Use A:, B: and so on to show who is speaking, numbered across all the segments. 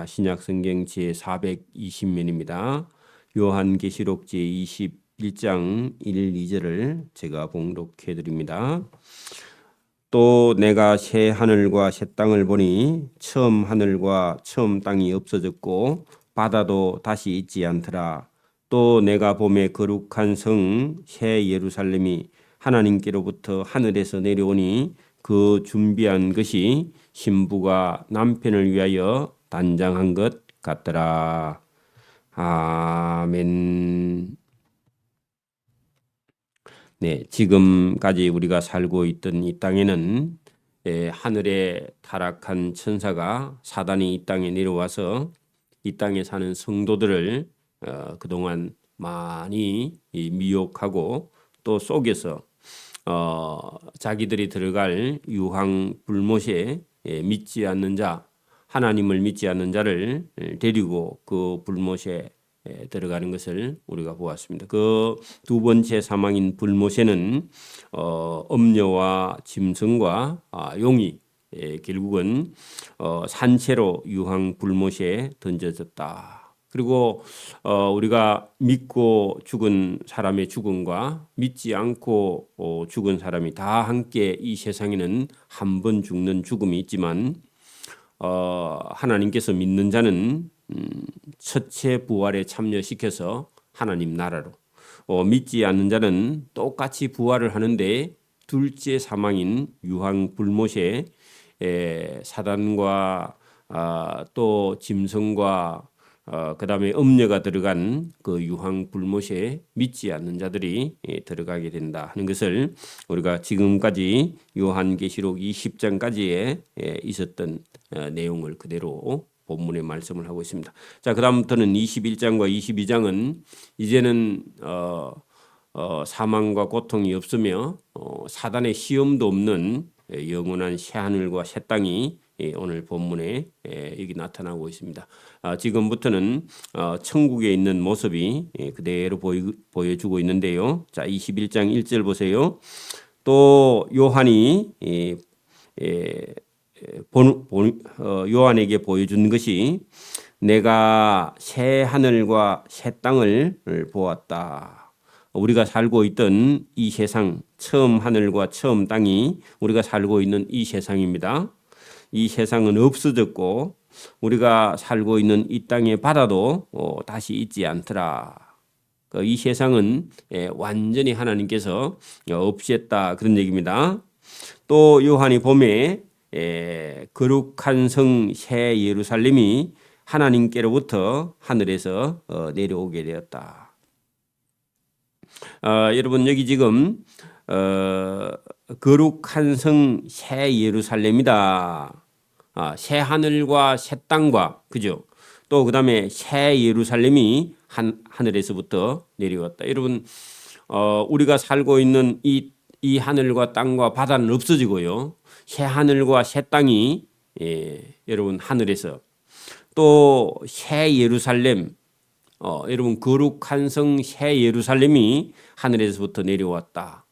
A: 신약성경 제420면입니다. 요한계시록 제21장 1, 2절을 제가 봉독해 드립니다. 또 내가 새 하늘과 새 땅을 보니 처음 하늘과 처음 땅이 없어졌고 바다도 다시 있지 않더라. 또 내가 보매 거룩한 성 새 예루살렘이 하나님께로부터 하늘에서 내려오니 그 준비한 것이 신부가 남편을 위하여 단장한 것 같더라. 아멘. 네, 지금까지 우리가 살고 있던 이 땅에는 하늘에 타락한 천사가 사단이 이 땅에 내려와서 이 땅에 사는 성도들을 그동안 많이 미혹하고 또 속여서 자기들이 들어갈 유황 불못에 믿지 않는 자, 하나님을 믿지 않는 자를 데리고 그 불못에 들어가는 것을 우리가 보았습니다. 그 두 번째 사망인 불못에는 엄녀와 짐승과 용이 결국은 산채로 유황 불못에 던져졌다. 그리고 우리가 믿고 죽은 사람의 죽음과 믿지 않고 죽은 사람이 다 함께 이 세상에는 한 번 죽는 죽음이 있지만 하나님께서 믿는 자는 첫째 부활에 참여시켜서 하나님 나라로, 믿지 않는 자는 똑같이 부활을 하는데 둘째 사망인 유황 불못에 사단과 또 짐승과 그 다음에 음녀가 들어간 그 유황 불못에 믿지 않는 자들이 들어가게 된다 하는 것을 우리가 지금까지 요한계시록 20장까지에 있었던 내용을 그대로 본문의 말씀을 하고 있습니다. 자, 그 다음부터는 21장과 22장은 이제는 사망과 고통이 없으며 사단의 시험도 없는 영원한 새하늘과 새 땅이 오늘 본문에 여기 나타나고 있습니다. 지금부터는 천국에 있는 모습이 그대로 보여주고 있는데요. 자, 21장 1절 보세요. 또 요한이 요한에게 보여준 것이 내가 새 하늘과 새 땅을 보았다. 우리가 살고 있던 이 세상, 처음 하늘과 처음 땅이 우리가 살고 있는 이 세상입니다. 이 세상은 없어졌고 우리가 살고 있는 이 땅의 바다도 다시 있지 않더라. 이 세상은 완전히 하나님께서 없앴다 그런 얘기입니다. 또 요한이 봄에 거룩한 성 새 예루살렘이 하나님께로부터 하늘에서 내려오게 되었다. 여러분 여기 지금 거룩한 성 새 예루살렘이다. 새 하늘과 새 땅과 그죠? 또 그다음에 새 예루살렘이 하늘에서부터 내려왔다. 여러분 우리가 살고 있는 이 하늘과 땅과 바다는 없어지고요. 새 하늘과 새 땅이 여러분 하늘에서 또 새 예루살렘 여러분 거룩한 성 새 예루살렘이 하늘에서부터 내려왔다.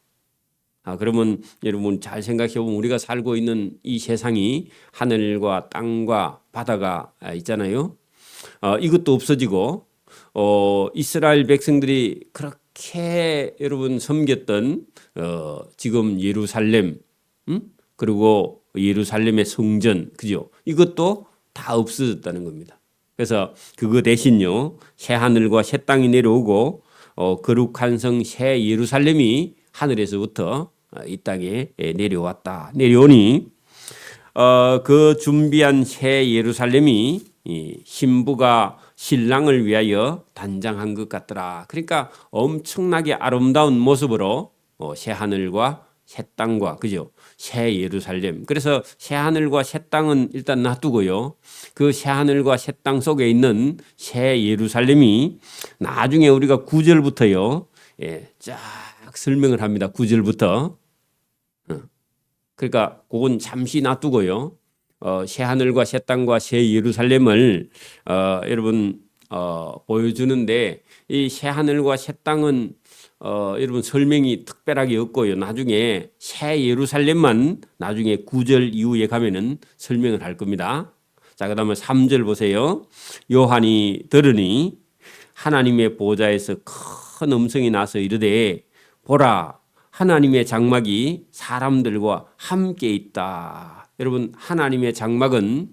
A: 그러면 여러분 잘 생각해 보면 우리가 살고 있는 이 세상이 하늘과 땅과 바다가 있잖아요. 이것도 없어지고 이스라엘 백성들이 그렇게 여러분 섬겼던 지금 예루살렘 그리고 예루살렘의 성전 그죠? 이것도 다 없어졌다는 겁니다. 그래서 그거 대신요 새 하늘과 새 땅이 내려오고 거룩한 성 새 예루살렘이 하늘에서부터 이 땅에 내려왔다. 내려오니 그 준비한 새 예루살렘이 신부가 신랑을 위하여 단장한 것 같더라. 그러니까 엄청나게 아름다운 모습으로 새 하늘과 새 땅과 그죠? 새 예루살렘. 그래서 새 하늘과 새 땅은 일단 놔두고요. 그 새 하늘과 새 땅 속에 있는 새 예루살렘이 나중에 우리가 9절부터요. 쫙 설명을 합니다. 9절부터. 그러니까 그건 잠시 놔두고요. 새 하늘과 새 땅과 새 예루살렘을 여러분 보여주는데 이 새 하늘과 새 땅은 여러분 설명이 특별하게 없고요. 나중에 새 예루살렘만 나중에 9절 이후에 가면은 설명을 할 겁니다. 자, 그다음에 3절 보세요. 요한이 들으니 하나님의 보좌에서 큰 음성이 나서 이르되 보라 하나님의 장막이 사람들과 함께 있다. 여러분 하나님의 장막은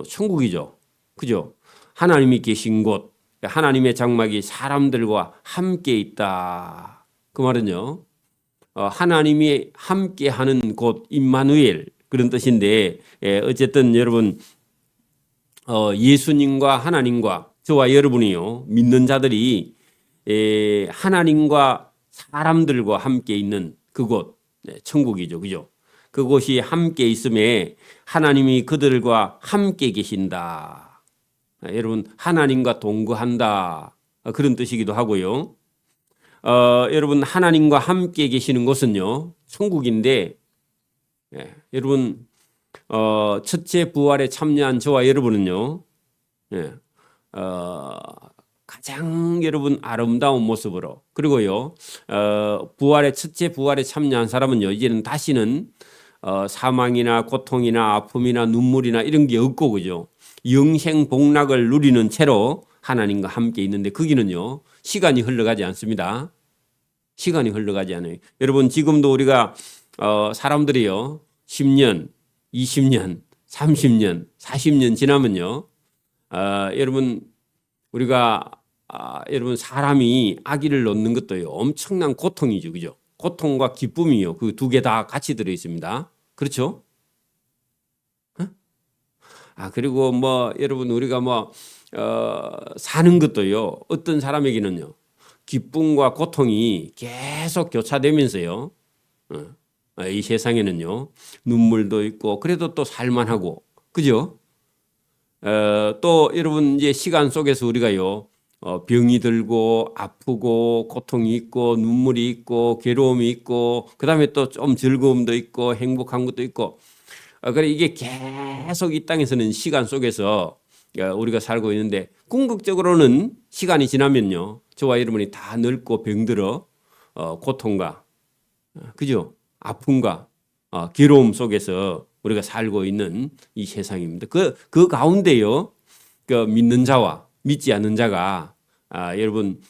A: 천국이죠. 그죠? 하나님이 계신 곳, 하나님의 장막이 사람들과 함께 있다. 그 말은요. 하나님이 함께하는 곳 임마누엘 그런 뜻인데 어쨌든 여러분 예수님과 하나님과 저와 여러분이요 믿는 자들이 하나님과 사람들과 함께 있는 그곳 천국이죠. 그죠? 그곳이 함께 있음에 하나님이 그들과 함께 계신다. 여러분 하나님과 동거한다. 그런 뜻이기도 하고요. 여러분 하나님과 함께 계시는 곳은요 천국인데 여러분 첫째 부활에 참여한 저와 여러분은요 가장 여러분 아름다운 모습으로 그리고요 첫째 부활에 참여한 사람은요 이제는 다시는 사망이나 고통이나 아픔이나 눈물이나 이런 게 없고 그죠 영생 복락을 누리는 채로 하나님과 함께 있는데 거기는요 시간이 흘러가지 않습니다. 시간이 흘러가지 않아요. 여러분 지금도 우리가 사람들이요 10년, 20년, 30년, 40년 지나면요 여러분 우리가 여러분 사람이 아기를 낳는 것도요 엄청난 고통이죠. 그죠? 고통과 기쁨이요. 그 두 개 다 같이 들어 있습니다. 그렇죠? 그리고 뭐 여러분 우리가 뭐 사는 것도요. 어떤 사람에게는요. 기쁨과 고통이 계속 교차되면서요. 이 세상에는요. 눈물도 있고 그래도 또 살만하고 그죠? 또 여러분 이제 시간 속에서 우리가요. 병이 들고 아프고 고통이 있고 눈물이 있고 괴로움이 있고 그다음에 또 좀 즐거움도 있고 행복한 것도 있고 그래 이게 계속 이 땅에서는 시간 속에서 우리가 살고 있는데 궁극적으로는 시간이 지나면요 저와 여러분이 다 늙고 병들어 고통과 그죠 아픔과 괴로움 속에서 우리가 살고 있는 이 세상입니다. 그 가운데요 그 믿는 자와 믿지 않는 자가 여러분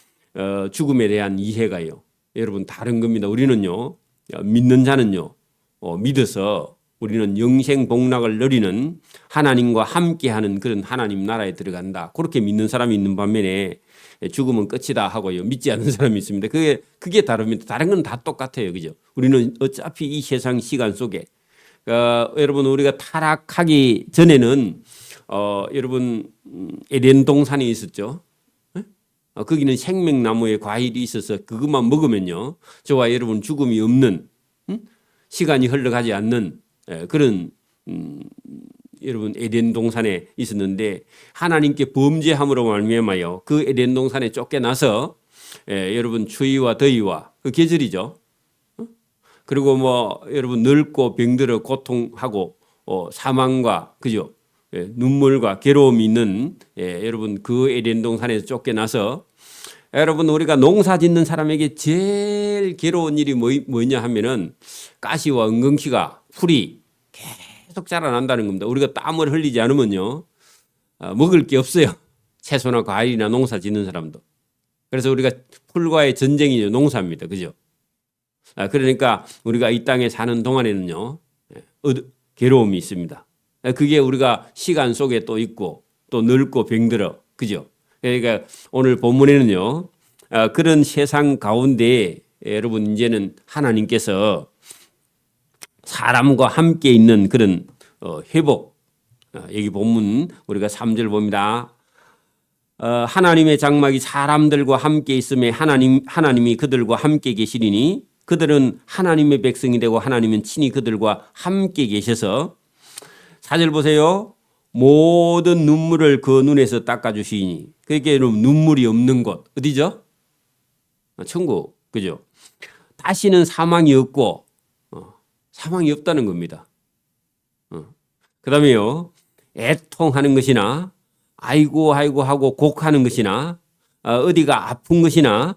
A: 죽음에 대한 이해가요 여러분 다른 겁니다. 우리는요 믿는 자는요 믿어서 우리는 영생 복락을 누리는 하나님과 함께하는 그런 하나님 나라에 들어간다. 그렇게 믿는 사람이 있는 반면에 죽으면 끝이다 하고요. 믿지 않는 사람이 있습니다. 그게 다릅니다. 다른 건 다 똑같아요. 그죠? 우리는 어차피 이 세상 시간 속에 여러분 우리가 타락하기 전에는 여러분 에덴 동산이 있었죠. 거기는 생명나무의 과일이 있어서 그것만 먹으면요. 저와 여러분 죽음이 없는 시간이 흘러가지 않는 그런 여러분 에덴 동산에 있었는데 하나님께 범죄함으로 말미암아요 그 에덴 동산에 쫓겨나서 여러분 추위와 더위와 그 계절이죠. 그리고 뭐 여러분 늙고 병들어 고통하고 사망과 그죠 눈물과 괴로움이 있는 여러분 그 에덴 동산에서 쫓겨나서 여러분 우리가 농사 짓는 사람에게 제일 괴로운 일이 뭐냐 하면은 가시와 은근시가 풀이 계속 자라난다는 겁니다. 우리가 땀을 흘리지 않으면요 먹을 게 없어요. 채소나 과일이나 농사 짓는 사람도. 그래서 우리가 풀과의 전쟁이죠. 농사입니다. 그죠? 그러니까 우리가 이 땅에 사는 동안에는요 괴로움이 있습니다. 그게 우리가 시간 속에 또 있고 또 늙고 병들어. 그죠? 그러니까 오늘 본문에는요 그런 세상 가운데 여러분 이제는 하나님께서 사람과 함께 있는 그런 회복 여기 본문 우리가 3절 봅니다. 하나님의 장막이 사람들과 함께 있음에 하나님이 그들과 함께 계시리니 그들은 하나님의 백성이 되고 하나님은 친히 그들과 함께 계셔서 4절 보세요. 모든 눈물을 그 눈에서 닦아주시니 그게 눈물이 없는 곳 어디죠? 천국 그죠? 다시는 사망이 없고 사망이 없다는 겁니다. 그 다음에요 애통하는 것이나 아이고 하고 곡하는 것이나 어디가 아픈 것이나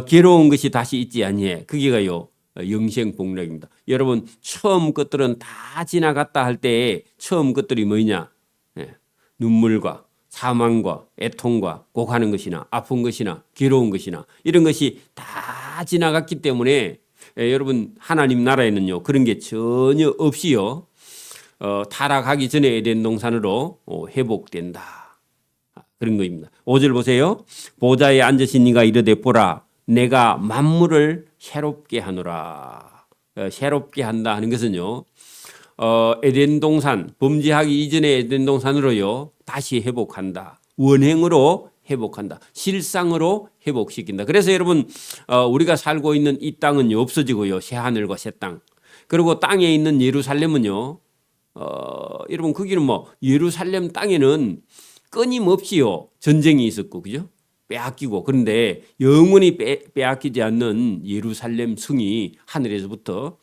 A: 괴로운 것이 다시 있지 아니해. 그게가요 영생 복락입니다. 여러분 처음 것들은 다 지나갔다 할 때 처음 것들이 뭐냐 눈물과 사망과 애통과 곡하는 것이나 아픈 것이나 괴로운 것이나 이런 것이 다 지나갔기 때문에 여러분 하나님 나라에는요 그런 게 전혀 없이요 타락하기 전에 에덴 동산으로 회복된다. 그런 거입니다. 5절 보세요. 보좌에 앉으신 이가 이르되 보라 내가 만물을 새롭게 하노라. 새롭게 한다 하는 것은요 에덴 동산 범죄하기 이전의 에덴 동산으로요 다시 회복한다. 원행으로 회복한다. 실상으로 회복시킨다. 그래서 여러분 우리가 살고 있는 이 땅은 없어지고요 새 하늘과 새 땅. 그리고 땅에 있는 예루살렘은요 여러분 거기는 뭐 예루살렘 땅에는 끊임없이요 전쟁이 있었고 그죠? 빼앗기고 그런데 영원히 빼앗기지 않는 예루살렘 성이 하늘에서부터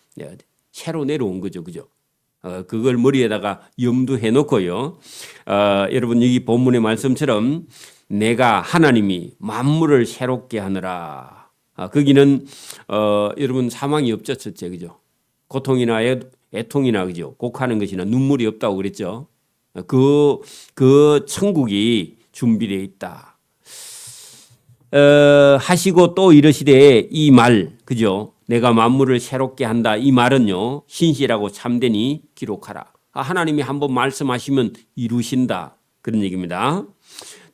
A: 새로 내려온 거죠, 그죠? 그걸 머리에다가 염두해 놓고요. 여러분 여기 본문의 말씀처럼 내가 하나님이 만물을 새롭게 하느라. 거기는 여러분 사망이 없죠, 첫째, 그죠? 고통이나 애통이나 그죠? 곡하는 것이나 눈물이 없다고 그랬죠. 그 천국이 준비되어 있다. 하시고 또 이르시되 이 말, 그죠? 내가 만물을 새롭게 한다. 이 말은요, 신실하고 참되니 기록하라. 하나님이 한번 말씀하시면 이루신다. 그런 얘기입니다.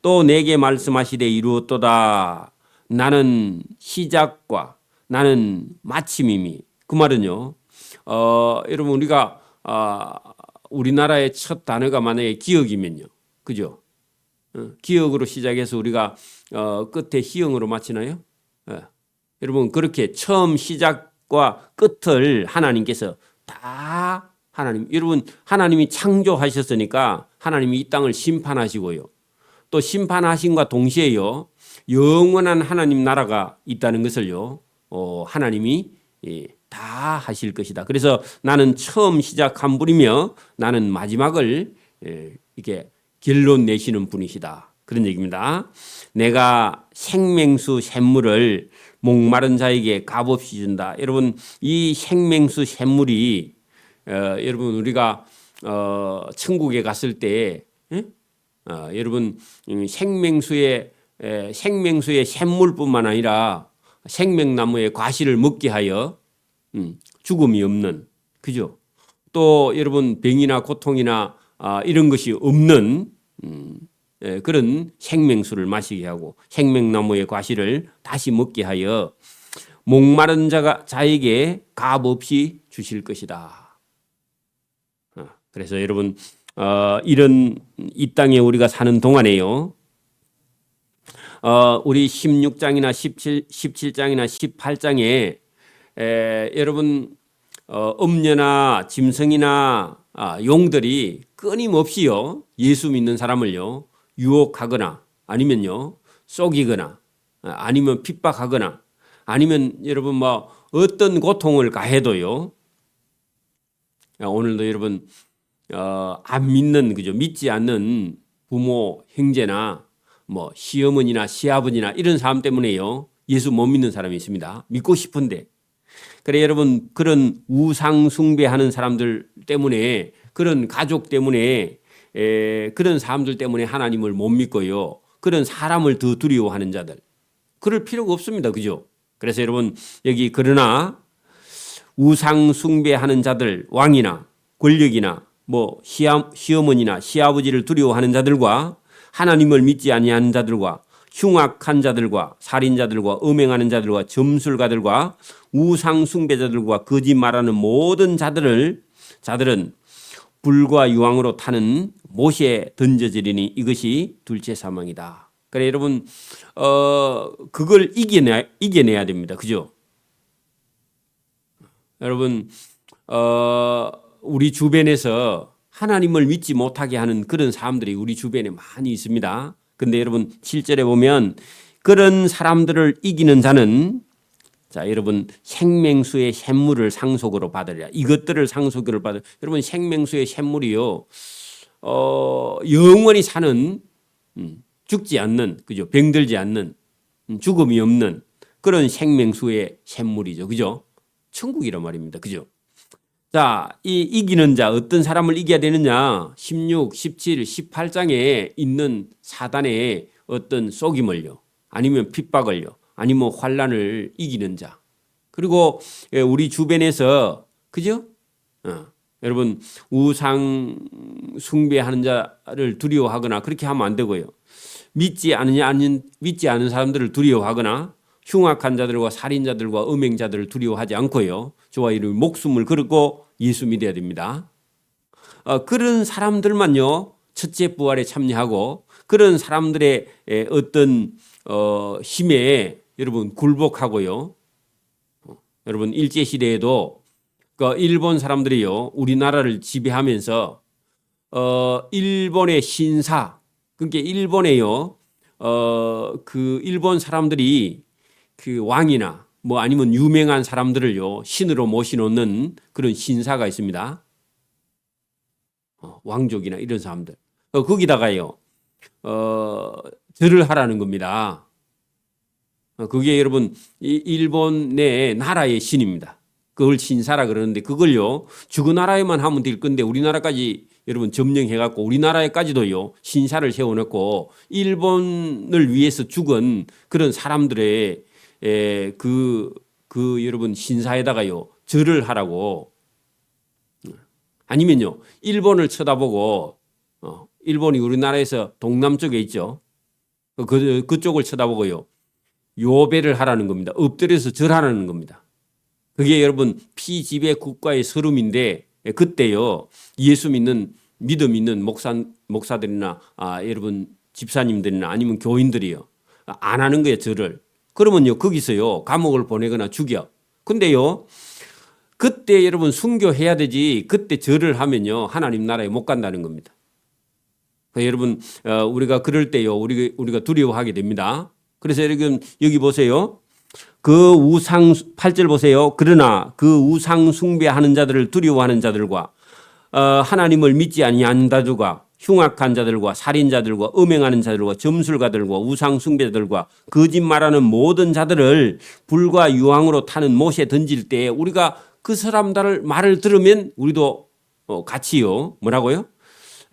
A: 또 내게 말씀하시되 이루었도다. 나는 시작과 나는 마침임이. 그 말은요, 여러분 우리가 우리나라의 첫 단어가 만약에 기억이면요, 그죠? 기억으로 시작해서 우리가 끝에 희영으로 마치나요? 여러분 그렇게 처음 시작과 끝을 하나님께서 다 여러분 하나님이 창조하셨으니까 하나님이 이 땅을 심판하시고요. 또 심판하심과 동시에요 영원한 하나님 나라가 있다는 것을요 하나님이 다 하실 것이다. 그래서 나는 처음 시작한 분이며 나는 마지막을 이렇게 결론 내시는 분이시다. 그런 얘기입니다. 내가 생명수 샘물을 목마른 자에게 값없이 준다. 여러분 이 생명수 샘물이 여러분 우리가 천국에 갔을 때 여러분 생명수의 샘물뿐만 아니라 생명나무의 과실을 먹게 하여 죽음이 없는 그죠? 또 여러분 병이나 고통이나 이런 것이 없는 그런 생명수를 마시게 하고 생명나무의 과실을 다시 먹게 하여 목마른 자에게 값없이 주실 것이다. 그래서 여러분 이런 이 땅에 우리가 사는 동안에요. 우리 16장이나 17장이나 18장에 여러분 음녀나 짐승이나 용들이 끊임없이요 예수 믿는 사람을요 유혹하거나 아니면요 속이거나 아니면 핍박하거나 아니면 여러분 뭐 어떤 고통을 가해도요 오늘도 여러분 안 믿는 그죠 믿지 않는 부모 형제나 뭐 시어머니나 시아버지나 이런 사람 때문에요 예수 못 믿는 사람이 있습니다. 믿고 싶은데 그래 여러분 그런 우상 숭배하는 사람들 때문에 그런 가족 때문에 그런 사람들 때문에 하나님을 못 믿고요. 그런 사람을 더 두려워하는 자들. 그럴 필요가 없습니다. 그죠? 그래서 여러분 여기 그러나 우상 숭배하는 자들 왕이나 권력이나 뭐 시어머니나 시아버지를 두려워하는 자들과 하나님을 믿지 아니하는 자들과 흉악한 자들과 살인자들과 음행하는 자들과 점술가들과 우상 숭배자들과 거짓말하는 모든 자들은 불과 유황으로 타는 못에 던져지리니 이것이 둘째 사망이다. 그래 여러분 그걸 이겨내야 됩니다. 그죠? 여러분 우리 주변에서 하나님을 믿지 못하게 하는 그런 사람들이 우리 주변에 많이 있습니다. 근데 여러분 7절에 보면 그런 사람들을 이기는 자는 자 여러분 생명수의 샘물을 상속으로 받으리라. 이것들을 상속으로 받으리라. 여러분 생명수의 샘물이요 영원히 사는 죽지 않는 그죠 병들지 않는 죽음이 없는 그런 생명수의 샘물이죠. 그죠? 천국이란 말입니다. 그죠? 자, 이 이기는 자, 어떤 사람을 이겨야 되느냐? 16, 17, 18장에 있는 사단의 어떤 속임을요, 아니면 핍박을요, 아니면 환란을 이기는 자. 그리고 우리 주변에서, 그죠? 여러분, 우상 숭배하는 자를 두려워하거나 그렇게 하면 안 되고요. 믿지 않은 사람들을 두려워하거나 흉악한 자들과 살인자들과 음행자들을 두려워하지 않고요. 저와 이를 목숨을 걸고 예수 믿어야 됩니다. 그런 사람들만요, 첫째 부활에 참여하고 그런 사람들의 어떤 힘에 여러분 굴복하고요. 여러분 일제 시대에도 그 일본 사람들이요, 우리나라를 지배하면서 일본의 신사, 그러니까 일본에요, 그 일본 사람들이 그 왕이나 뭐 아니면 유명한 사람들을요 신으로 모셔놓는 그런 신사가 있습니다. 왕족이나 이런 사람들. 거기다가요 절을 하라는 겁니다. 그게 여러분 일본의 나라의 신입니다. 그걸 신사라 그러는데 그걸요 죽은 나라에만 하면 될 건데 우리나라까지 여러분 점령해갖고 우리나라에까지도요 신사를 세워놓고 일본을 위해서 죽은 그런 사람들의 그 여러분 신사에다가요 절을 하라고. 아니면요 일본을 쳐다보고 일본이 우리나라에서 동남쪽에 있죠. 그쪽을 쳐다보고요 요배를 하라는 겁니다. 엎드려서 절하라는 겁니다. 그게 여러분 피지배 국가의 서름인데 그때요 예수 믿음 있는 목사들이나 여러분 집사님들이나 아니면 교인들이요 안 하는 거예요 절을. 그러면요 거기서요 감옥을 보내거나 죽여. 근데요 그때 여러분 순교해야 되지 그때 절을 하면요 하나님 나라에 못 간다는 겁니다. 여러분 우리가 그럴 때요 우리가 두려워하게 됩니다. 그래서 여기 보세요. 그 우상 8절 보세요. 그러나 그 우상 숭배하는 자들을 두려워하는 자들과 하나님을 믿지 아니하는 자들과 흉악한 자들과 살인자들과 음행하는 자들과 점술가들과 우상 숭배자들과 거짓말하는 모든 자들을 불과 유황으로 타는 못에 던질 때 우리가 그 사람들 말을 들으면 우리도 같이요 뭐라고요?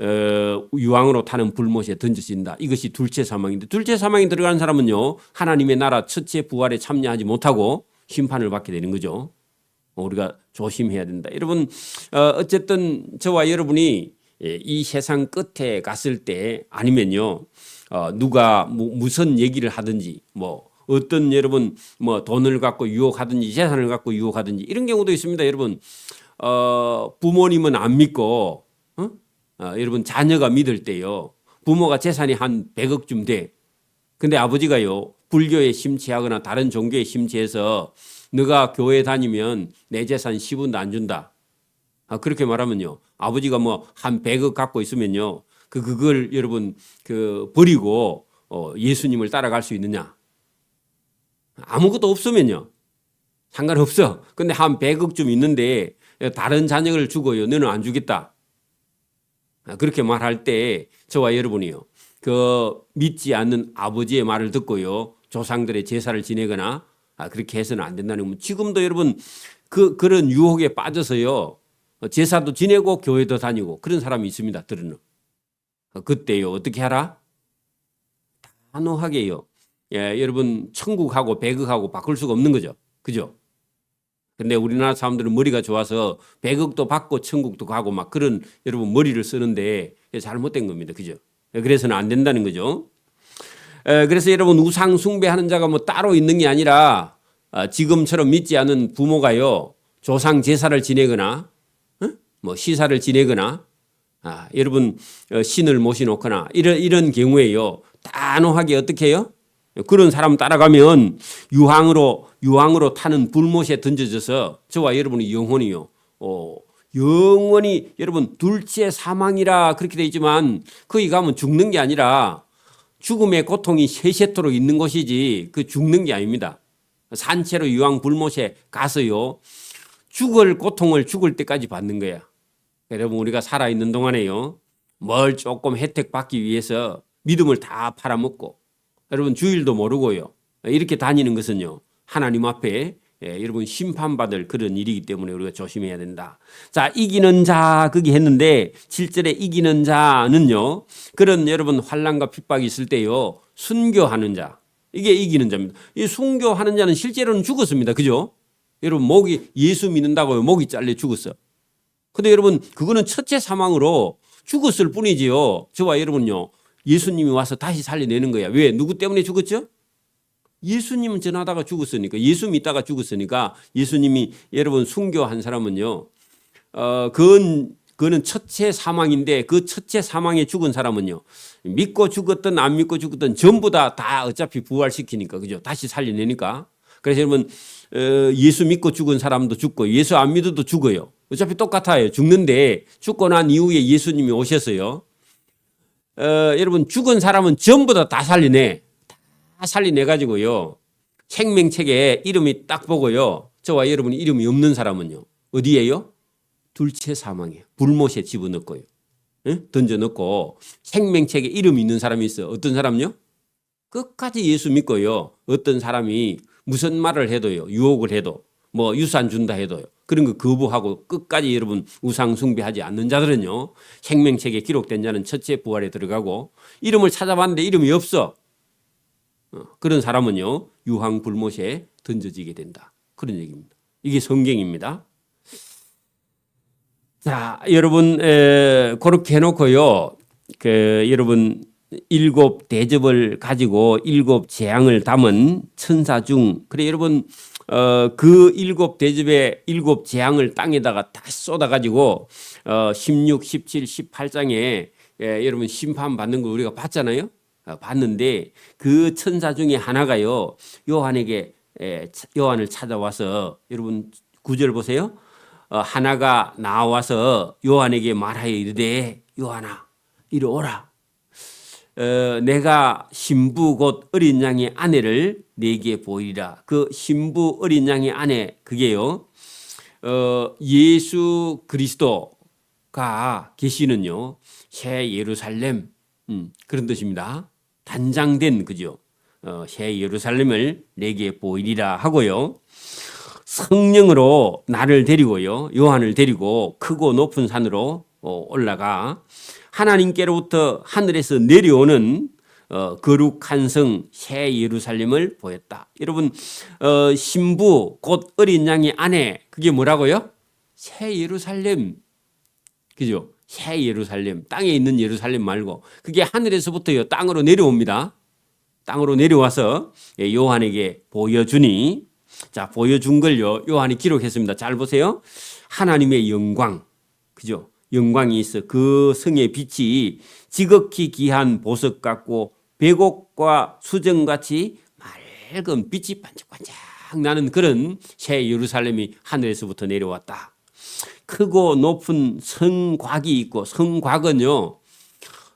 A: 유황으로 타는 불못에 던져진다. 이것이 둘째 사망인데 둘째 사망에 들어가는 사람은요 하나님의 나라 첫째 부활에 참여하지 못하고 심판을 받게 되는 거죠. 우리가 조심해야 된다. 여러분 어쨌든 저와 여러분이 이 세상 끝에 갔을 때 아니면요 누가 무슨 얘기를 하든지 뭐 어떤 여러분 뭐 돈을 갖고 유혹하든지 재산을 갖고 유혹하든지 이런 경우도 있습니다. 여러분 부모님은 안 믿고 여러분 자녀가 믿을 때요 부모가 재산이 한 100억쯤 돼. 근데 아버지가요 불교에 심취하거나 다른 종교에 심취해서 너가 교회 다니면 내 재산 10원도 안 준다. 그렇게 말하면요 아버지가 뭐 한 100억 갖고 있으면요 그걸 여러분 버리고 예수님을 따라갈 수 있느냐? 아무것도 없으면요 상관없어. 근데 한 100억쯤 있는데 다른 자녀를 주고요 너는 안 주겠다. 그렇게 말할 때 저와 여러분이요 그 믿지 않는 아버지의 말을 듣고요 조상들의 제사를 지내거나 그렇게 해서는 안 된다는 건 지금도 여러분 그런 유혹에 빠져서요 제사도 지내고 교회도 다니고 그런 사람이 있습니다. 들으는 그때요 어떻게 하라? 단호하게요 여러분 천국하고 백억하고 바꿀 수가 없는 거죠. 그죠? 근데 우리나라 사람들은 머리가 좋아서 100억도 받고 천국도 가고 막 그런 여러분 머리를 쓰는데 잘못된 겁니다. 그죠? 그래서는 안 된다는 거죠. 그래서 여러분 우상 숭배하는 자가 뭐 따로 있는 게 아니라 지금처럼 믿지 않은 부모가요 조상 제사를 지내거나 뭐 시사를 지내거나 여러분 신을 모셔놓거나 이런 경우에요 단호하게 어떻게 해요? 그런 사람 따라가면 유황으로 타는 불못에 던져져서 저와 여러분의 영혼이요 영원히 여러분 둘째 사망이라 그렇게 되어 있지만 거기 가면 죽는 게 아니라 죽음의 고통이 세세토록 있는 것이지 그 죽는 게 아닙니다. 산채로 유황 불못에 가서요 죽을 고통을 죽을 때까지 받는 거야. 여러분 우리가 살아있는 동안에요 뭘 조금 혜택 받기 위해서 믿음을 다 팔아먹고 여러분 주일도 모르고요 이렇게 다니는 것은요 하나님 앞에 여러분 심판받을 그런 일이기 때문에 우리가 조심해야 된다. 자, 이기는 자 거기 했는데 7절에 이기는 자는요. 그런 여러분 환난과 핍박이 있을 때요. 순교하는 자. 이게 이기는 자입니다. 이 순교하는 자는 실제로는 죽었습니다. 그죠? 여러분 목이 예수 믿는다고요. 목이 잘려 죽었어. 근데 여러분 그거는 첫째 사망으로 죽었을 뿐이지요. 저와 여러분요. 예수님이 와서 다시 살려내는 거야. 왜? 누구 때문에 죽었죠? 예수님은 전하다가 죽었으니까, 예수 믿다가 죽었으니까 예수님이 여러분 순교한 사람은요. 그거는 첫째 사망인데 그 첫째 사망에 죽은 사람은요. 믿고 죽었든 안 믿고 죽었든 전부 다 어차피 부활시키니까, 그죠? 다시 살려내니까. 그래서 여러분 예수 믿고 죽은 사람도 죽고 예수 안 믿어도 죽어요. 어차피 똑같아요. 죽는데 죽고 난 이후에 예수님이 오셨어요. 여러분 죽은 사람은 전부 다 살려내. 다 살려내가지고요. 생명책에 이름이 딱 보고요. 저와 여러분 이름이 없는 사람은요. 어디에요? 둘째 사망이에요. 불못에 집어넣고요. 던져넣고 생명책에 이름이 있는 사람이 있어요. 어떤 사람요? 끝까지 예수 믿고요. 어떤 사람이 무슨 말을 해도요. 유혹을 해도 뭐 유산 준다 해도요. 그런 거 거부하고 끝까지 여러분 우상 숭배하지 않는 자들은요. 생명책에 기록된 자는 첫째 부활에 들어가고 이름을 찾아봤는데 이름이 없어. 그런 사람은요. 유황 불못에 던져지게 된다. 그런 얘기입니다. 이게 성경입니다. 자, 여러분 그렇게 해놓고요. 여러분 7 대접을 가지고 7 재앙을 담은 천사 중 그래 여러분 그 7 대접의 7 재앙을 땅에다가 다 쏟아가지고 16, 17, 18장에 여러분 심판받는 거 우리가 봤잖아요. 봤는데 그 천사 중에 하나가요. 요한을 찾아와서 여러분 9절 보세요. 하나가 나와서 요한에게 말하여 이르되 요한아 이리 오라. 내가 신부 곧 어린 양의 아내를 네게 보이리라. 그 신부 어린 양의 아내 그게요. 예수 그리스도가 계시는요. 새 예루살렘 그런 뜻입니다. 단장된 그죠. 새 예루살렘을 내게 보이리라 하고요. 성령으로 나를 데리고요. 요한을 데리고 크고 높은 산으로 올라가 하나님께로부터 하늘에서 내려오는 거룩한 성 새 예루살렘을 보였다. 여러분 신부 곧 어린 양의 아내 그게 뭐라고요? 새 예루살렘 그죠? 새 예루살렘 땅에 있는 예루살렘 말고 그게 하늘에서부터요 땅으로 내려옵니다. 땅으로 내려와서 요한에게 보여주니 자 보여준 걸요 요한이 기록했습니다. 잘 보세요. 하나님의 영광 그죠? 영광이 있어 그 성의 빛이 지극히 귀한 보석 같고 백옥과 수정같이 맑은 빛이 반짝반짝 나는 그런 새 예루살렘이 하늘에서부터 내려왔다. 크고 높은 성곽이 있고 성곽은요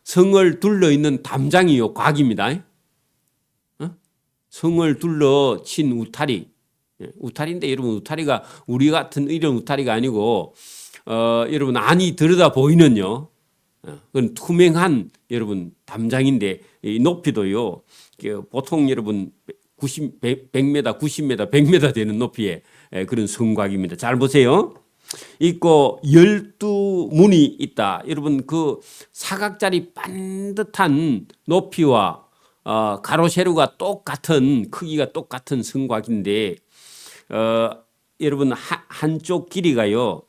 A: 성을 둘러있는 담장이요 곽입니다. 성을 둘러 친 우타리 우타리인데 여러분 우타리가 우리 같은 이런 우타리가 아니고 여러분 안이 들여다 보이는요. 그건 투명한 여러분 담장인데 이 높이도요. 보통 여러분 100m, 90m, 100m 되는 높이의 그런 성곽입니다. 잘 보세요. 있고 12문이 있다. 여러분 그 사각자리 반듯한 높이와 가로 세로가 똑같은 크기가 똑같은 성곽인데 여러분 한쪽 길이가요.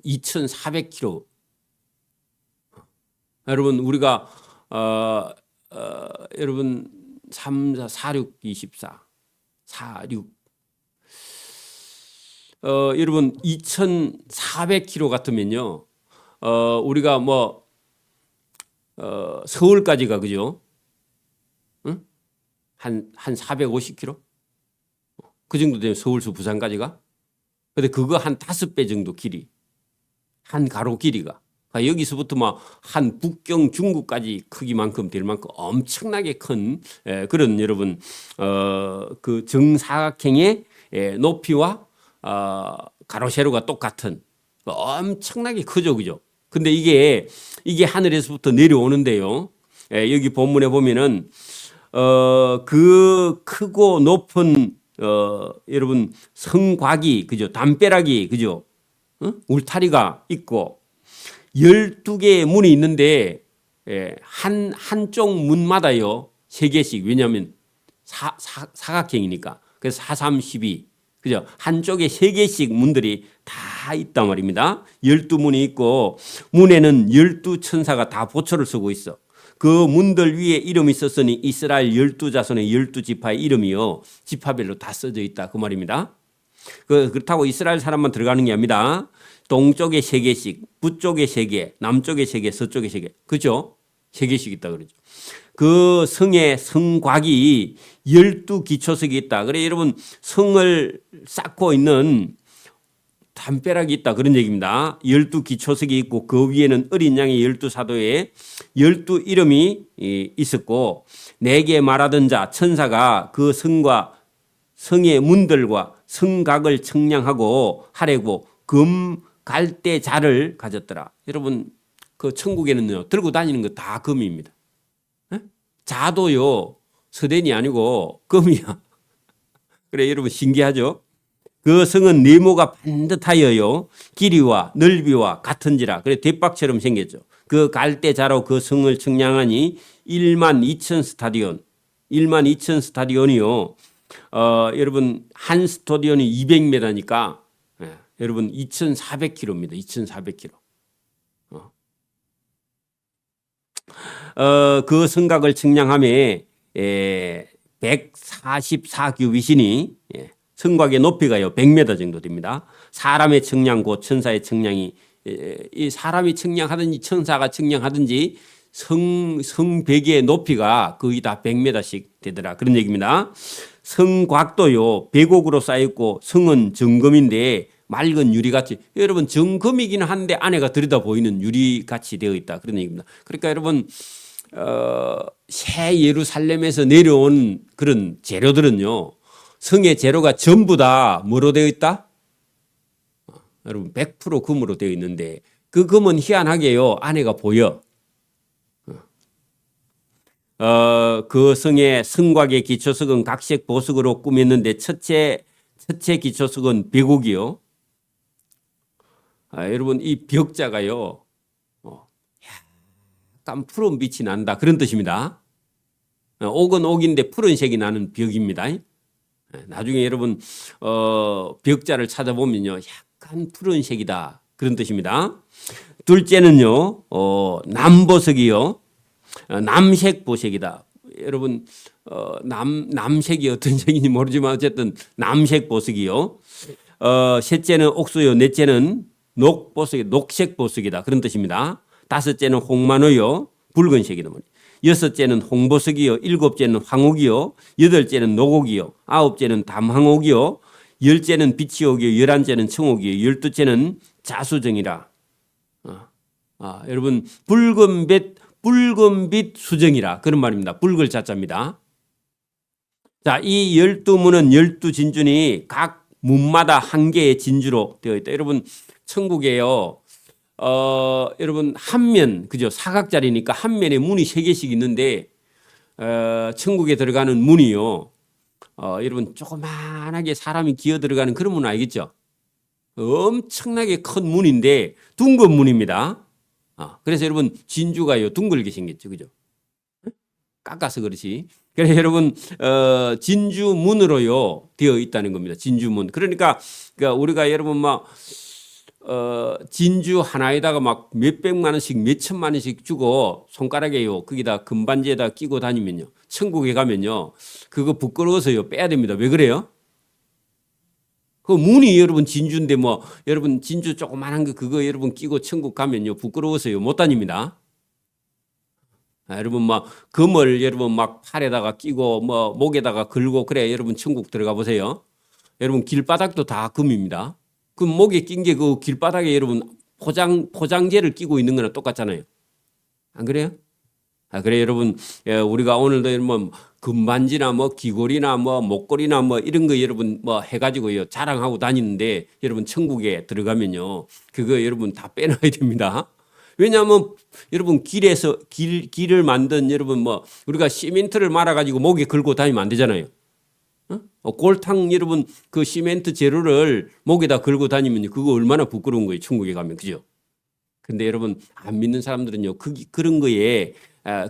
A: 2,400km. 여러분 우리가 여러분 3, 4, 4, 6, 24, 4, 6 여러분 2,400km 같으면요. 우리가 뭐 서울까지가 그죠? 응? 한 450km? 그 정도 되면 서울서 부산까지가? 근데 그거 한 5배 정도 길이. 한 가로 길이가. 그러니까 여기서부터 막 한 북경 중국까지 크기만큼 될 만큼 엄청나게 큰 그런 여러분 그 정사각형의 높이와 가로 세로가 똑같은 엄청나게 크죠, 그죠? 근데 이게 하늘에서부터 내려오는데요. 여기 본문에 보면은 그 크고 높은 여러분 성곽이 그죠? 담벼락이 그죠? 울타리가 있고 12개의 문이 있는데 한쪽 문마다요 3개씩 왜냐하면 사각형이니까 그래서 4, 3, 12 그죠? 한쪽에 3개씩 문들이 다 있단 말입니다. 12문이 있고 문에는 12천사가 다 보초를 쓰고 있어. 그 문들 위에 이름이 있었으니 이스라엘 12자손의 12지파의 이름이요 지파별로 다 써져 있다 그 말입니다. 그렇다고 이스라엘 사람만 들어가는 게 아닙니다. 동쪽에 3개씩, 북쪽에 3개, 남쪽에 3개, 서쪽에 3개. 그죠? 3개씩 있다 그러죠. 그 성의 성곽이 12기초석이 있다. 그래 여러분 성을 쌓고 있는 담벼락이 있다 그런 얘기입니다. 12기초석이 있고 그 위에는 어린 양의 12사도의 12 이름이 있었고 4개 말하던 자 천사가 그 성과 성의 문들과 성곽을 청량하고 하려고 금 갈대 자를 가졌더라. 여러분 그 천국에는요 들고 다니는 거 다 금입니다. 자도요 서댄이 아니고 금이야. 그래 여러분 신기하죠? 그 성은 네모가 반듯하여요 길이와 넓이와 같은지라. 그래 대박처럼 생겼죠. 그 갈대자로 그 성을 청량하니 1만 2천 스타디온 1만 2천 스타디온이요 여러분 한 스타디온이 200m니까 여러분 2,400km입니다. 2,400km. 그 성곽을 측량함에 144규빗이니 성곽의 높이가요 100m 정도 됩니다. 사람의 측량고 천사의 측량이 이 사람이 측량하든지 천사가 측량하든지 성벽의 높이가 거의 다 100m씩 되더라 그런 얘기입니다. 성곽도요 백옥으로 쌓였고 성은 정금인데 맑은 유리같이 여러분 정금이긴 한데 안에가 들여다 보이는 유리같이 되어 있다 그런 얘기입니다. 그러니까 여러분 새 예루살렘에서 내려온 그런 재료들은요 성의 재료가 전부 다 뭐로 되어 있다? 여러분 100% 금으로 되어 있는데 그 금은 희한하게요 안에가 보여. 그 성의 성곽의 기초석은 각색 보석으로 꾸몄는데 첫째 기초석은 벽옥이요. 여러분 이 벽자가요 약간 푸른 빛이 난다 그런 뜻입니다. 옥은 옥인데 푸른색이 나는 벽입니다. 나중에 여러분 벽자를 찾아보면요 약간 푸른색이다 그런 뜻입니다. 둘째는요 남보석이요 남색 보석이다. 여러분 남색이 어떤 색인지 모르지만 어쨌든 남색 보석이요. 셋째는 옥수요. 넷째는 녹보석, 녹색 보석이다 그런 뜻입니다. 다섯째는 홍만호요. 붉은색이다. 여섯째는 홍보석이요. 일곱째는 황옥이요. 여덟째는 녹옥이요. 아홉째는 담황옥이요. 열째는 비치옥이요. 열한째는 청옥이요. 열두째는 자수정이라. 여러분 붉은빛 수정이라 그런 말입니다. 붉을 자자입니다. 자, 이 12문은 12진주니 각 문마다 한 개의 진주로 되어 있다. 여러분 천국에요. 여러분 한 면 그죠 사각자리니까 한 면에 문이 3개씩 있는데 천국에 들어가는 문이요. 여러분 조그만하게 사람이 기어 들어가는 그런 문 알겠죠? 엄청나게 큰 문인데 둥근 문입니다. 그래서 여러분 진주가요 둥글게 생겼죠, 그죠? 깎아서 그렇지. 그래서 여러분 진주문으로요 되어 있다는 겁니다. 진주문. 그러니까 우리가 여러분 막 진주 하나에다가 막 몇백만 원씩 몇천만 원씩 주고 손가락에요 거기다 금반지에다 끼고 다니면요 천국에 가면요 그거 부끄러워서요 빼야 됩니다. 왜 그래요? 그 문이 여러분 진주인데 뭐 여러분 진주 조그만한 거 그거 여러분 끼고 천국 가면요 부끄러워서요 못 다닙니다. 여러분 막 금을 여러분 막 팔에다가 끼고 뭐 목에다가 걸고 그래 여러분 천국 들어가 보세요. 여러분 길바닥도 다 금입니다. 그 목에 낀 게 그 길바닥에 여러분 포장재를 끼고 있는 거나 똑같잖아요. 안 그래요? 그래 여러분 우리가 오늘도 뭐 금반지나 뭐 귀걸이나 뭐 목걸이나 뭐 이런 거 여러분 뭐 해가지고요 자랑하고 다니는데 여러분 천국에 들어가면요 그거 여러분 다 빼놔야 됩니다. 왜냐하면 여러분 길을 만든 여러분 뭐 우리가 시멘트를 말아가지고 목에 걸고 다니면 안 되잖아요. 골탕 여러분 그 시멘트 재료를 목에다 걸고 다니면 그거 얼마나 부끄러운 거예요. 천국에 가면. 그죠? 근데 여러분 안 믿는 사람들은요. 그런 거에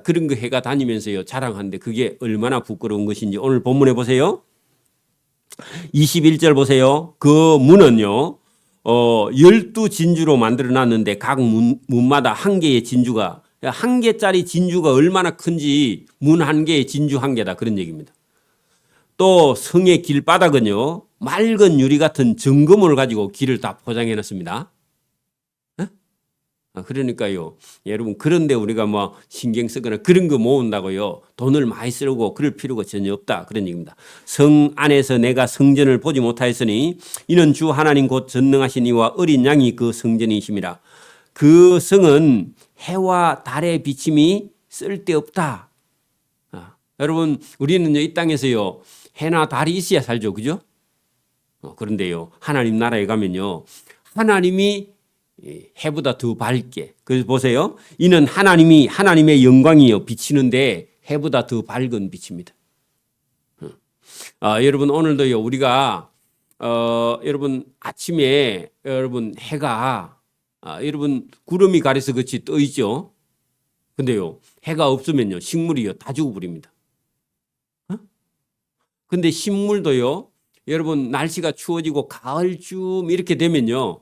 A: 그런 거 해가 다니면서요. 자랑하는데 그게 얼마나 부끄러운 것인지 오늘 본문에 보세요. 21절 보세요. 그 문은요. 12진주로 만들어 놨는데 각 문마다 한 개의 진주가 한 개짜리 진주가 얼마나 큰지 문 한 개의 진주 한 개다 그런 얘기입니다. 또 성의 길바닥은요. 맑은 유리 같은 정금을 가지고 길을 다 포장해 놨습니다. 그러니까요. 여러분 그런데 우리가 뭐 신경 쓰거나 그런 거 모은다고요. 돈을 많이 쓰고 그럴 필요가 전혀 없다. 그런 얘기입니다. 성 안에서 내가 성전을 보지 못하였으니 이는 주 하나님 곧 전능하신 이와 어린 양이 그 성전이심이라. 그 성은 해와 달의 비침이 쓸데없다. 여러분 우리는요 이 땅에서요 해나 달이 있어야 살죠. 그죠? 그런데요 하나님 나라에 가면요 하나님이 해보다 더 밝게. 그래서 보세요. 이는 하나님의 영광이요 비치는데 해보다 더 밝은 빛입니다. 여러분 오늘도요 우리가 여러분 아침에 여러분 해가 여러분 구름이 가려서 그렇지 떠 있죠. 근데요 해가 없으면요 식물이요 다 죽어버립니다. 근데 식물도요 여러분 날씨가 추워지고 가을쯤 이렇게 되면요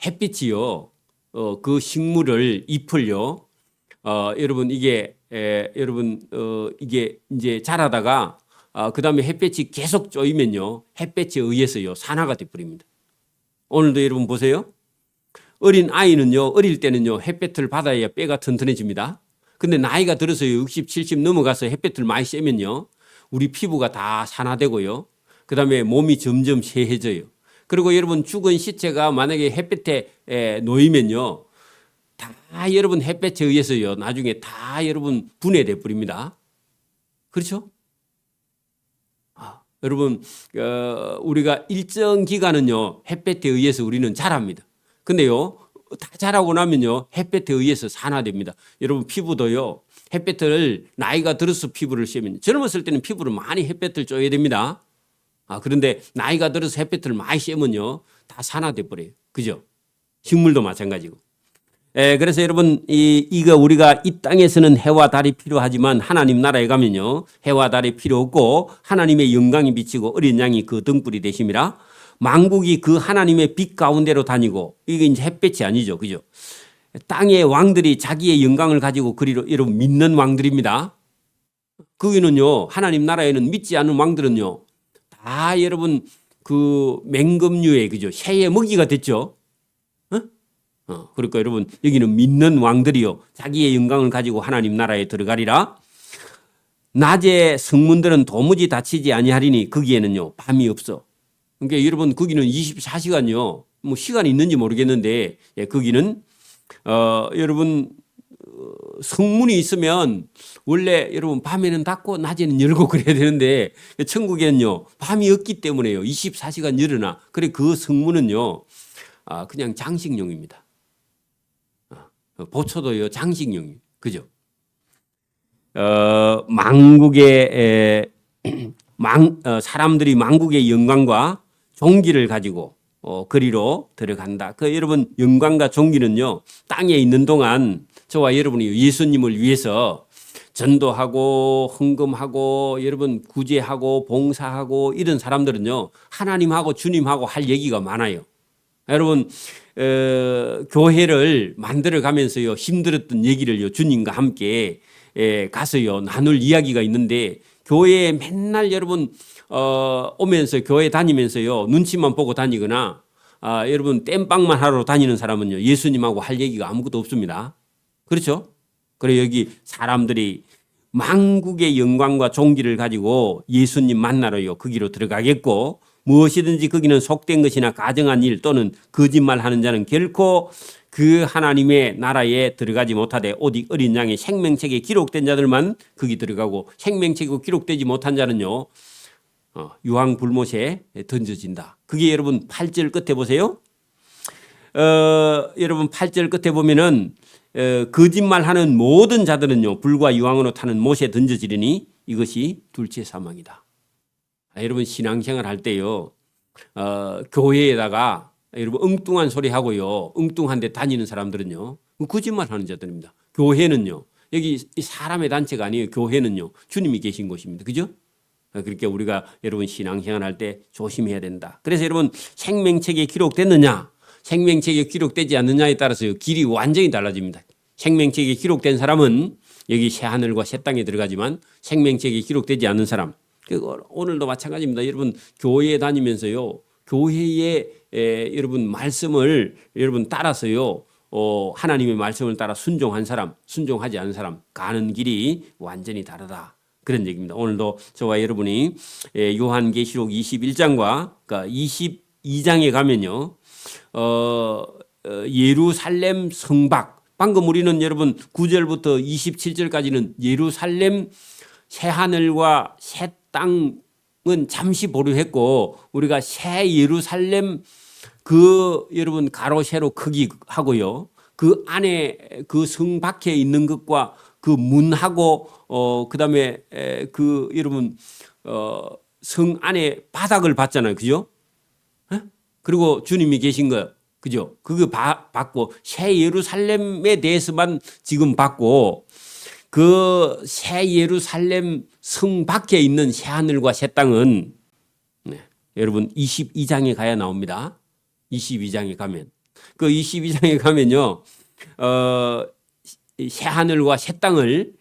A: 햇빛이요 그 식물을 잎을요 여러분 이게 이게 이제 자라다가 그 다음에 햇빛이 계속 쪼이면요 햇빛에 의해서요 산화가 돼버립니다. 오늘도 여러분 보세요. 어린 아이는요 어릴 때는요 햇빛을 받아야 뼈가 튼튼해집니다. 근데 나이가 들어서 60, 70 넘어가서 햇빛을 많이 쐬면요 우리 피부가 다 산화되고요 그 다음에 몸이 점점 쇠해져요. 그리고 여러분 죽은 시체가 만약에 햇빛에 놓이면요 다 여러분 햇빛에 의해서요 나중에 다 여러분 분해돼 버립니다. 그렇죠? 여러분 우리가 일정 기간은요 햇빛에 의해서 우리는 자랍니다. 근데요 다 자라고 나면요 햇빛에 의해서 산화됩니다. 여러분 피부도요 햇빛을 나이가 들어서 피부를 쐬면 젊었을 때는 피부를 많이 햇빛을 쬐야 됩니다. 그런데 나이가 들어서 햇빛을 많이 쐬면요 다 산화돼 버려요. 그죠? 식물도 마찬가지고. 그래서 여러분 이거 우리가 이 땅에서는 해와 달이 필요하지만 하나님 나라에 가면요 해와 달이 필요 없고 하나님의 영광이 비치고 어린 양이 그 등불이 되심이라. 만국이 그 하나님의 빛 가운데로 다니고 이게 이제 햇빛이 아니죠. 그죠? 땅의 왕들이 자기의 영광을 가지고 그리로 여러분 믿는 왕들입니다. 거기는요 하나님 나라에는 믿지 않는 왕들은요 다 여러분 그 맹금류의 그죠 새의 먹이가 됐죠. 그러니까 여러분 여기는 믿는 왕들이요 자기의 영광을 가지고 하나님 나라에 들어가리라. 낮에 성문들은 도무지 닫히지 아니하리니 거기에는요 밤이 없어. 그러니까 여러분 거기는 24시간요 뭐 시간이 있는지 모르겠는데 거기는 여러분 성문이 있으면 원래 여러분 밤에는 닫고 낮에는 열고 그래야 되는데 천국에는요 밤이 없기 때문에요 24시간 열어놔. 그래 그 성문은요 그냥 장식용입니다. 보초도요 장식용입니다. 그죠? 만국의 사람들이 만국의 영광과 종기를 가지고 거리로 들어간다. 그 여러분 영광과 종기는요 땅에 있는 동안 저와 여러분이 예수님을 위해서 전도하고 헌금하고 여러분 구제하고 봉사하고 이런 사람들은요 하나님하고 주님하고 할 얘기가 많아요. 여러분 교회를 만들어 가면서요 힘들었던 얘기를요 주님과 함께 가서요 나눌 이야기가 있는데 교회에 맨날 여러분 오면서 교회 다니면서요 눈치만 보고 다니거나 여러분 땜빵만 하러 다니는 사람은요 예수님하고 할 얘기가 아무것도 없습니다. 그렇죠? 그래 여기 사람들이 만국의 영광과 종기를 가지고 예수님 만나러요 거기로 들어가겠고 무엇이든지 거기는 속된 것이나 가정한 일 또는 거짓말하는 자는 결코 그 하나님의 나라에 들어가지 못하되 오직 어린 양의 생명책에 기록된 자들만 거기 들어가고 생명책에 기록되지 못한 자는요 유황불못에 던져진다. 그게 여러분 8절 끝에 보세요. 여러분 8절 끝에 보면은 거짓말하는 모든 자들은요 불과 유황으로 타는 못에 던져지리니 이것이 둘째 사망이다. 여러분 신앙생활 할 때요. 교회에다가 여러분 엉뚱한 소리 하고요. 엉뚱한 데 다니는 사람들은요. 거짓말 하는 자들입니다. 교회는요. 여기 사람의 단체가 아니에요. 교회는요. 주님이 계신 곳입니다. 그죠? 그렇게 우리가 여러분 신앙생활 할 때 조심해야 된다. 그래서 여러분 생명책에 기록됐느냐 생명책에 기록되지 않느냐에 따라서 길이 완전히 달라집니다. 생명책에 기록된 사람은 여기 새하늘과 새 땅에 들어가지만 생명책에 기록되지 않는 사람 오늘도 마찬가지입니다. 여러분 교회에 다니면서요. 교회의 여러분 말씀을 여러분 따라서요. 하나님의 말씀을 따라 순종한 사람, 순종하지 않은 사람 가는 길이 완전히 다르다. 그런 얘기입니다. 오늘도 저와 여러분이 요한계시록 21장과 그러니까 22장에 가면요. 예루살렘 성박 방금 우리는 여러분 9절부터 27절까지는 예루살렘 새하늘과 새 땅은 잠시 보류했고 우리가 새 예루살렘 그 여러분 가로 세로 크기 하고요. 그 안에 그 성 밖에 있는 것과 그 문하고 그다음에 그 여러분 성 안에 바닥을 봤잖아요. 그죠? 그리고 주님이 계신 거 그죠? 그거 받고 새 예루살렘에 대해서만 지금 받고 그 새 예루살렘 성 밖에 있는 새 하늘과 새 땅은 여러분 22장에 가야 나옵니다. 22장에 가면 그 22장에 가면요. 새 하늘과 새 땅을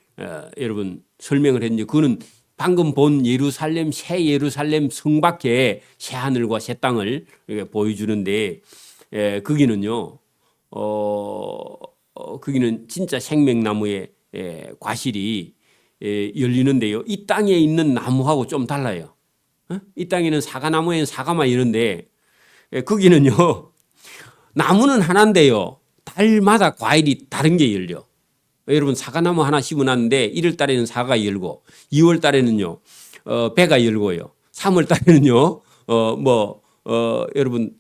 A: 여러분 설명을 했는데 그거는 방금 본 예루살렘 새 예루살렘 성 밖에 새 하늘과 새 땅을 보여주는데 거기는요. 거기는 진짜 생명나무의 과실이 열리는데요. 이 땅에 있는 나무하고 좀 달라요. 이 땅에는 사과나무에는 사과만 이런데 거기는요. 나무는 하나인데요. 달마다 과일이 다른 게 열려. 여러분 사과나무 하나 심어놨는데 1월 달에는 사과가 열고 2월 달에는요. 배가 열고요. 3월 달에는요. 여러분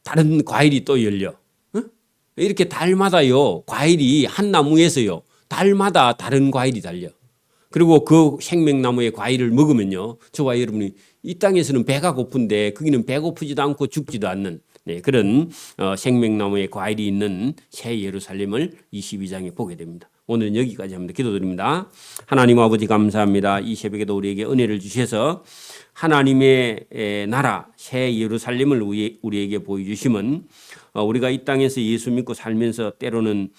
A: 다른 과일이 또 열려. 이렇게 달마다요. 과일이 한 나무에서요. 달마다 다른 과일이 달려. 그리고 그 생명나무의 과일을 먹으면요. 저와 여러분이 이 땅에서는 배가 고픈데 거기는 배고프지도 않고 죽지도 않는 그런 생명나무의 과일이 있는 새 예루살렘을 22장에 보게 됩니다. 오늘은 여기까지 합니다. 기도드립니다. 하나님 아버지 감사합니다. 이 새벽에도 우리에게 은혜를 주셔서 하나님의 나라 새 예루살렘을 우리에게 보여주시면 우리가 이 땅에서 예수 믿고 살면서 때로는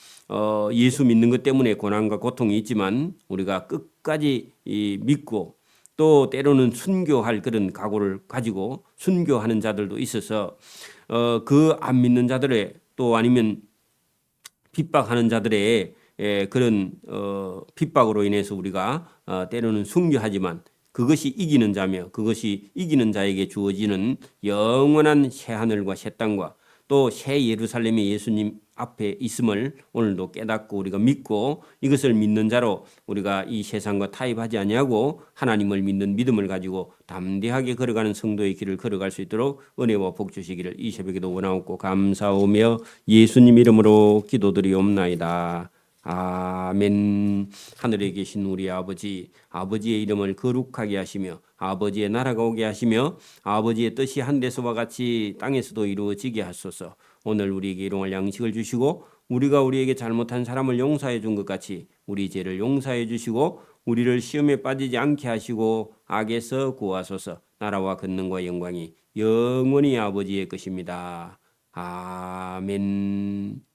A: 예수 믿는 것 때문에 고난과 고통이 있지만 우리가 끝까지 믿고 또 때로는 순교할 그런 각오를 가지고 순교하는 자들도 있어서 그 안 믿는 자들의 또 아니면 핍박하는 자들의 그런 핍박으로 인해서 우리가 때로는 순교하지만 그것이 이기는 자며 그것이 이기는 자에게 주어지는 영원한 새 하늘과 새 땅과 또 새 예루살렘의 예수님 앞에 있음을 오늘도 깨닫고 우리가 믿고 이것을 믿는 자로 우리가 이 세상과 타협하지 아니하고 하나님을 믿는 믿음을 가지고 담대하게 걸어가는 성도의 길을 걸어갈 수 있도록 은혜와 복 주시기를 이 새벽에도 원하옵고 감사하며 예수님 이름으로 기도드리옵나이다. 아멘. 하늘에 계신 우리 아버지, 아버지의 이름을 거룩하게 하시며 아버지의 나라가 오게 하시며 아버지의 뜻이 하늘에서와 같이 땅에서도 이루어지게 하소서. 오늘 우리에게 일용할 양식을 주시고 우리가 우리에게 잘못한 사람을 용서해 준 것 같이 우리 죄를 용서해 주시고 우리를 시험에 빠지지 않게 하시고 악에서 구하소서. 나라와 권능과 영광이 영원히 아버지의 것입니다. 아멘.